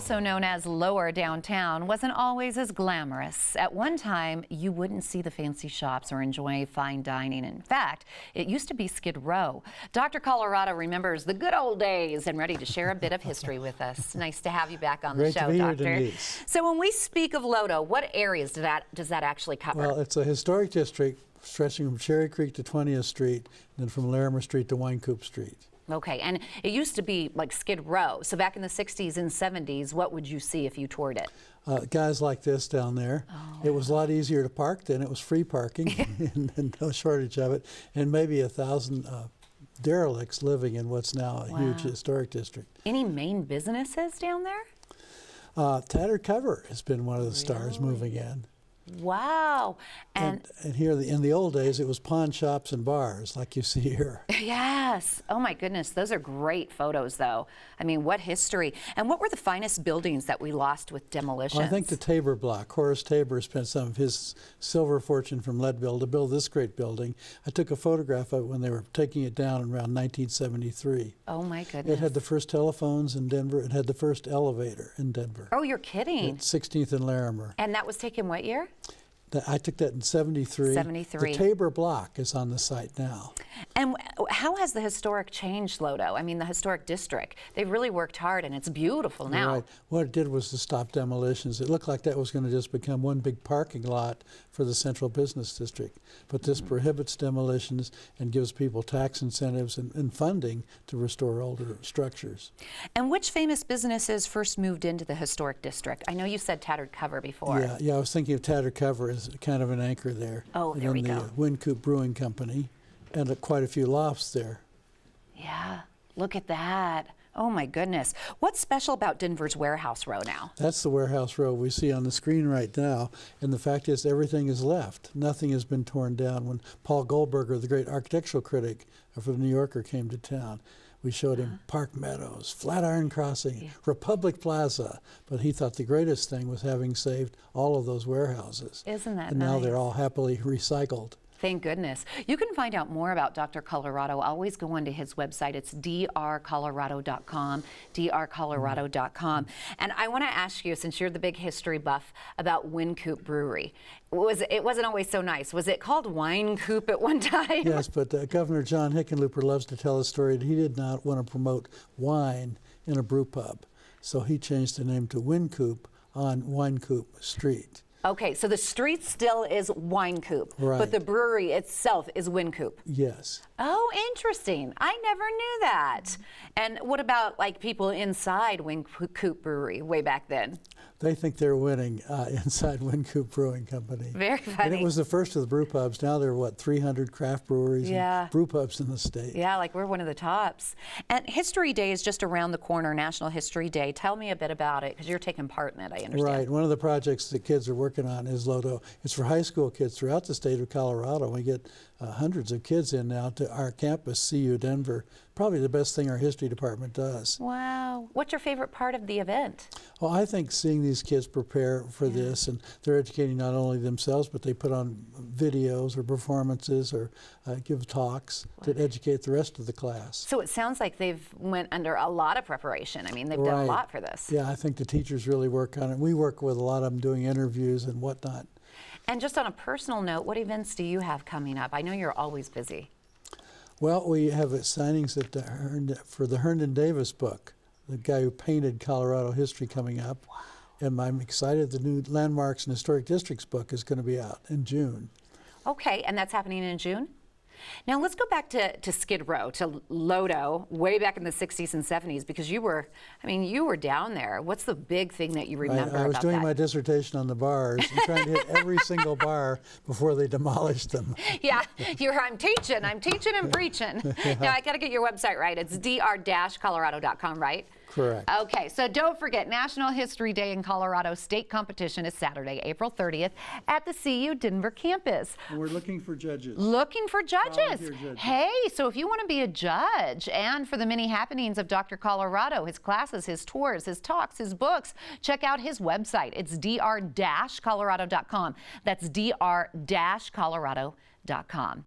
also known as Lower Downtown, wasn't always as glamorous. At one time, you wouldn't see the fancy shops or enjoy fine dining. In fact, it used to be Skid Row. Dr. Colorado remembers the good old days and ready to share a bit of history with us. Nice to have you back on the show, Great to be Doctor. here, Denise. So when we speak of Lodo, what areas does that actually cover? Well, it's a historic district stretching from Cherry Creek to 20th Street, and then from Larimer Street to Wine Coop Street. Okay, and it used to be like Skid Row. So back in the 60s and 70s, what would you see if you toured it? Guys like this down there. Oh. It was a lot easier to park then. It was free parking and no shortage of it, and maybe 1,000 derelicts living in what's now a huge historic district. Any main businesses down there? Tattered Cover has been one of the stars moving in. Wow. And here in the old days, it was pawn shops and bars like you see here. Yes. Oh my goodness. Those are great photos though. I mean, what history. And what were the finest buildings that we lost with demolitions? Well, I think the Tabor block. Horace Tabor spent some of his silver fortune from Leadville to build this great building. I took a photograph of it when they were taking it down around 1973. Oh my goodness. It had the first telephones in Denver. It had the first elevator in Denver. Oh, you're kidding. At 16th and Larimer. And that was taken what year? I took that in 73. 73. The Tabor block is on the site now. And how has the historic changed, Lodo? I mean, the historic district. They've really worked hard, and it's beautiful now. Right. What it did was to stop demolitions. It looked like that was going to just become one big parking lot for the central business district. But this prohibits demolitions and gives people tax incentives and funding to restore older structures. And which famous businesses first moved into the historic district? I know you said Tattered Cover before. Yeah, I was thinking of Tattered Cover as kind of an anchor there. Oh, there we go. The Wine Coop Brewing Company, and quite a few lofts there. Yeah, look at that. Oh my goodness. What's special about Denver's Warehouse Row now? That's the Warehouse Row we see on the screen right now, and the fact is everything is left. Nothing has been torn down. When Paul Goldberger, the great architectural critic for the New Yorker, came to town, we showed him Park Meadows, Flatiron Crossing, Republic Plaza, but he thought the greatest thing was having saved all of those warehouses. Isn't that and nice? now they're all happily recycled. Thank goodness. You can find out more about Dr. Colorado. Always go onto his website. It's drcolorado.com, drcolorado.com. And I want to ask you, since you're the big history buff, about Wine Coop Brewery. It wasn't always so nice. Was it called Wine Coop at one time? Yes, but Governor John Hickenlooper loves to tell a story that he did not want to promote wine in a brew pub. So he changed the name to Wine Coop on Wine Coop Street. Okay, so the street still is Wine Coop, right, but the brewery itself is Wine Coop. Yes. Oh, interesting. I never knew that. And what about like people inside Wine Coop Brewery way back then? They think they're winning inside Wine Coop Brewing Company. Very funny. And it was the first of the brew pubs. Now there are, what, 300 craft breweries and brew pubs in the state. Yeah, like we're one of the tops. And History Day is just around the corner, National History Day. Tell me a bit about it, because you're taking part in it, I understand. Right. One of the projects that kids are working on is Lodo. It's for high school kids throughout the state of Colorado. We get hundreds of kids in now to our campus, CU Denver. Probably the best thing our history department does. Wow. What's your favorite part of the event? Well, I think seeing these kids prepare for this, and they're educating not only themselves, but they put on videos or performances or give talks to educate the rest of the class. So it sounds like they've went under a lot of preparation. I mean, they've done a lot for this. Yeah, I think the teachers really work on it. We work with a lot of them doing interviews and whatnot. And just on a personal note, what events do you have coming up? I know you're always busy. Well, we have signings for the Herndon Davis book, the guy who painted Colorado history, coming up. Wow. And I'm excited the new Landmarks and Historic Districts book is going to be out in June. Okay, and that's happening in June? Now let's go back to Skid Row, to Lodo, way back in the 60s and 70s, because you were down there. What's the big thing that you remember about that? I was doing my dissertation on the bars and trying to hit every single bar before they demolished them. Yeah, I'm teaching and preaching. Now I got to get your website right. It's dr-colorado.com, right? Correct. Okay, so don't forget, National History Day in Colorado state competition is Saturday, April 30th at the CU Denver campus. And we're looking for judges. Looking for judges. Judges. Hey, so if you want to be a judge and for the many happenings of Dr. Colorado, his classes, his tours, his talks, his books, check out his website. It's dr-colorado.com. That's dr-colorado.com.